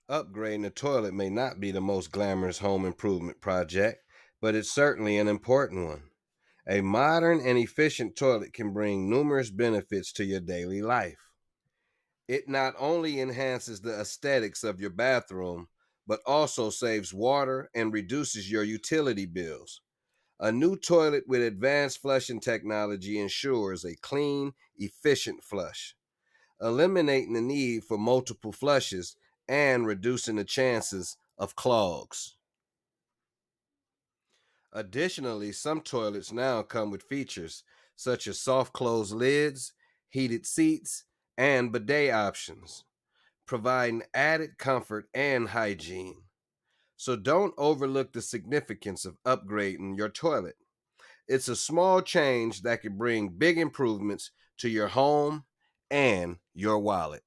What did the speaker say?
Upgrading a toilet may not be the most glamorous home improvement project, but it's certainly an important one. A modern and efficient toilet can bring numerous benefits to your daily life. It not only enhances the aesthetics of your bathroom, but also saves water and reduces your utility bills. A new toilet with advanced flushing technology ensures a clean, efficient flush, eliminating the need for multiple flushes and reducing the chances of clogs. Additionally, some toilets now come with features such as soft close lids, heated seats, and bidet options, providing added comfort and hygiene. So don't overlook the significance of upgrading your toilet. It's a small change that can bring big improvements to your home and your wallet.